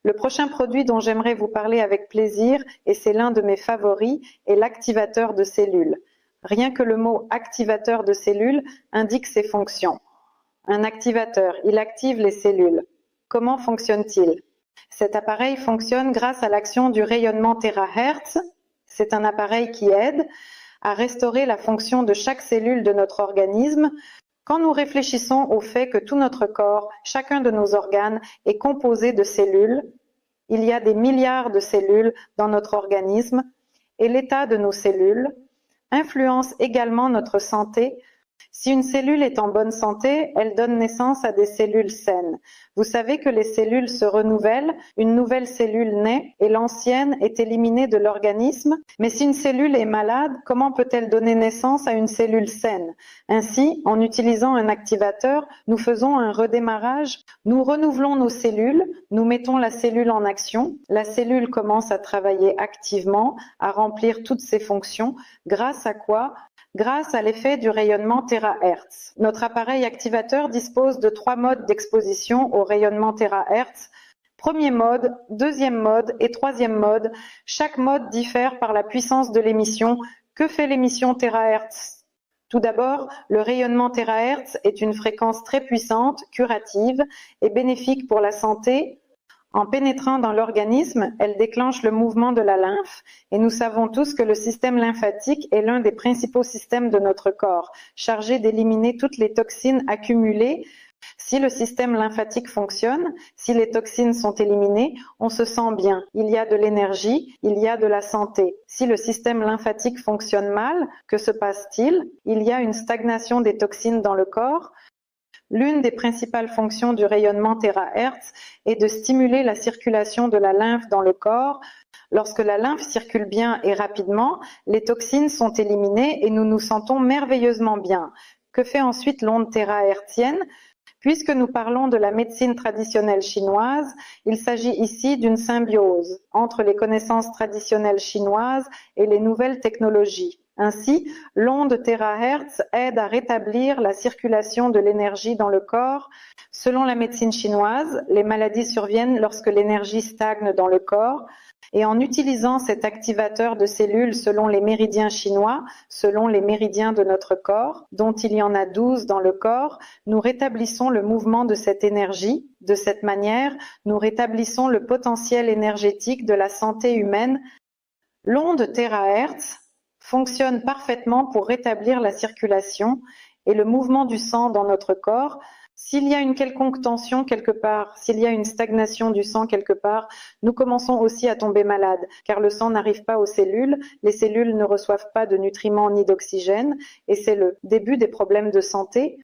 Le prochain produit dont j'aimerais vous parler avec plaisir, et c'est l'un de mes favoris, est l'activateur de cellules. Rien que le mot activateur de cellules indique ses fonctions. Un activateur, il active les cellules. Comment fonctionne-t-il? Cet appareil fonctionne grâce à l'action du rayonnement terahertz. C'est un appareil qui aide à restaurer la fonction de chaque cellule de notre organisme. Quand nous réfléchissons au fait que tout notre corps, chacun de nos organes, est composé de cellules, il y a des milliards de cellules dans notre organisme et l'état de nos cellules influence également notre santé. Si une cellule est en bonne santé, elle donne naissance à des cellules saines. Vous savez que les cellules se renouvellent, une nouvelle cellule naît et l'ancienne est éliminée de l'organisme. Mais si une cellule est malade, comment peut-elle donner naissance à une cellule saine? Ainsi, en utilisant un activateur, nous faisons un redémarrage, nous renouvelons nos cellules, nous mettons la cellule en action, la cellule commence à travailler activement, à remplir toutes ses fonctions. Grâce à quoi? Grâce à l'effet du rayonnement terahertz. Notre appareil activateur dispose de 3 modes d'exposition au rayonnement terahertz. Premier mode, deuxième mode et troisième mode. Chaque mode diffère par la puissance de l'émission. Que fait l'émission terahertz? Tout d'abord, le rayonnement terahertz est une fréquence très puissante, curative et bénéfique pour la santé. En pénétrant dans l'organisme, elle déclenche le mouvement de la lymphe et nous savons tous que le système lymphatique est l'un des principaux systèmes de notre corps, chargé d'éliminer toutes les toxines accumulées. Si le système lymphatique fonctionne, si les toxines sont éliminées, on se sent bien, il y a de l'énergie, il y a de la santé. Si le système lymphatique fonctionne mal, que se passe-t-il? Il y a une stagnation des toxines dans le corps. L'une des principales fonctions du rayonnement terahertz est de stimuler la circulation de la lymphe dans le corps. Lorsque la lymphe circule bien et rapidement, les toxines sont éliminées et nous nous sentons merveilleusement bien. Que fait ensuite l'onde terahertzienne? Puisque nous parlons de la médecine traditionnelle chinoise, il s'agit ici d'une symbiose entre les connaissances traditionnelles chinoises et les nouvelles technologies. Ainsi, l'onde terahertz aide à rétablir la circulation de l'énergie dans le corps. Selon la médecine chinoise, les maladies surviennent lorsque l'énergie stagne dans le corps. Et en utilisant cet activateur de cellules selon les méridiens chinois, selon les méridiens de notre corps, dont il y en a 12 dans le corps, nous rétablissons le mouvement de cette énergie. De cette manière, nous rétablissons le potentiel énergétique de la santé humaine. L'onde terahertz fonctionne parfaitement pour rétablir la circulation et le mouvement du sang dans notre corps. S'il y a une quelconque tension quelque part, s'il y a une stagnation du sang quelque part, nous commençons aussi à tomber malades, car le sang n'arrive pas aux cellules, les cellules ne reçoivent pas de nutriments ni d'oxygène, et c'est le début des problèmes de santé.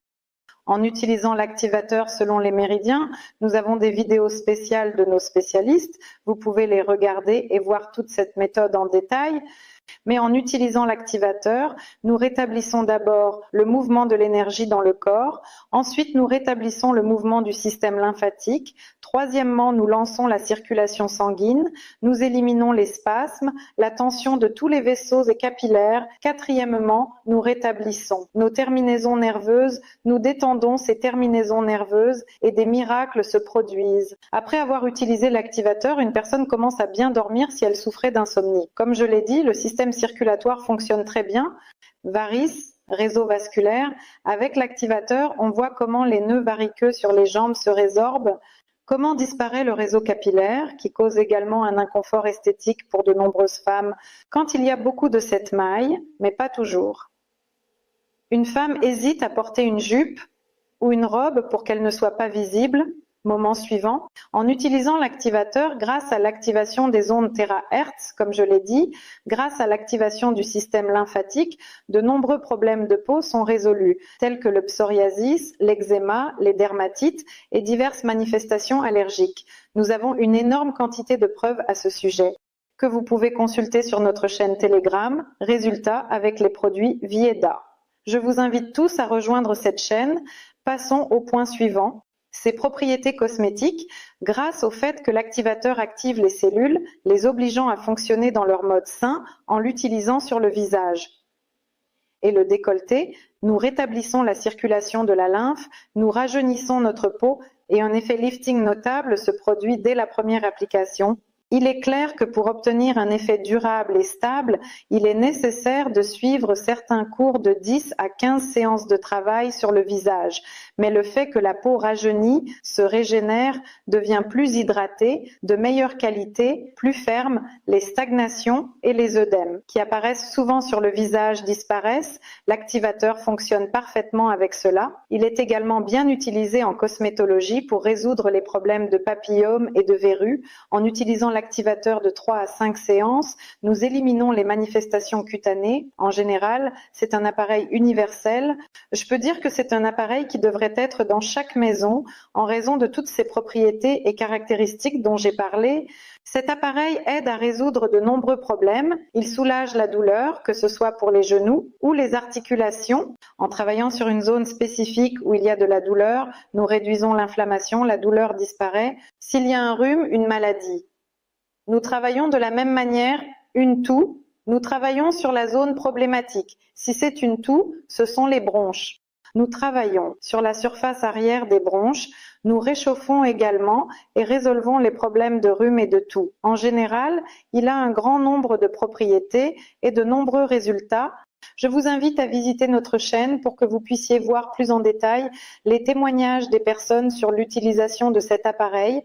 En utilisant l'activateur selon les méridiens, nous avons des vidéos spéciales de nos spécialistes. Vous pouvez les regarder et voir toute cette méthode en détail. Mais en utilisant l'activateur, nous rétablissons d'abord le mouvement de l'énergie dans le corps, ensuite nous rétablissons le mouvement du système lymphatique, troisièmement nous lançons la circulation sanguine, nous éliminons les spasmes, la tension de tous les vaisseaux et capillaires, quatrièmement nous rétablissons nos terminaisons nerveuses, nous détendons ces terminaisons nerveuses et des miracles se produisent. Après avoir utilisé l'activateur, une personne commence à bien dormir si elle souffrait d'insomnie. Comme je l'ai dit, le système circulatoire fonctionne très bien, varices, réseau vasculaire. Avec l'activateur, on voit comment les nœuds variqueux sur les jambes se résorbent, comment disparaît le réseau capillaire, qui cause également un inconfort esthétique pour de nombreuses femmes quand il y a beaucoup de cette maille, mais pas toujours. Une femme hésite à porter une jupe ou une robe pour qu'elle ne soit pas visible. Moment suivant, en utilisant l'activateur grâce à l'activation des ondes terahertz, comme je l'ai dit, grâce à l'activation du système lymphatique, de nombreux problèmes de peau sont résolus, tels que le psoriasis, l'eczéma, les dermatites et diverses manifestations allergiques. Nous avons une énorme quantité de preuves à ce sujet, que vous pouvez consulter sur notre chaîne Telegram, résultats avec les produits Vieda. Je vous invite tous à rejoindre cette chaîne. Passons au point suivant. Ses propriétés cosmétiques, grâce au fait que l'activateur active les cellules, les obligeant à fonctionner dans leur mode sain en l'utilisant sur le visage. Et le décolleté, nous rétablissons la circulation de la lymphe, nous rajeunissons notre peau et un effet lifting notable se produit dès la première application. Il est clair que pour obtenir un effet durable et stable, il est nécessaire de suivre certains cours de 10 à 15 séances de travail sur le visage. Mais le fait que la peau rajeunie, se régénère, devient plus hydratée, de meilleure qualité, plus ferme, les stagnations et les œdèmes qui apparaissent souvent sur le visage disparaissent. L'activateur fonctionne parfaitement avec cela. Il est également bien utilisé en cosmétologie pour résoudre les problèmes de papillomes et de verrues en utilisant l'activateur de 3 à 5 séances, nous éliminons les manifestations cutanées. En général, c'est un appareil universel. Je peux dire que c'est un appareil qui devrait être dans chaque maison en raison de toutes ses propriétés et caractéristiques dont j'ai parlé. Cet appareil aide à résoudre de nombreux problèmes. Il soulage la douleur, que ce soit pour les genoux ou les articulations. En travaillant sur une zone spécifique où il y a de la douleur, nous réduisons l'inflammation, la douleur disparaît. S'il y a un rhume, une maladie. Nous travaillons de la même manière une toux. Nous travaillons sur la zone problématique. Si c'est une toux, ce sont les bronches. Nous travaillons sur la surface arrière des bronches. Nous réchauffons également et résolvons les problèmes de rhume et de toux. En général, il a un grand nombre de propriétés et de nombreux résultats. Je vous invite à visiter notre chaîne pour que vous puissiez voir plus en détail les témoignages des personnes sur l'utilisation de cet appareil.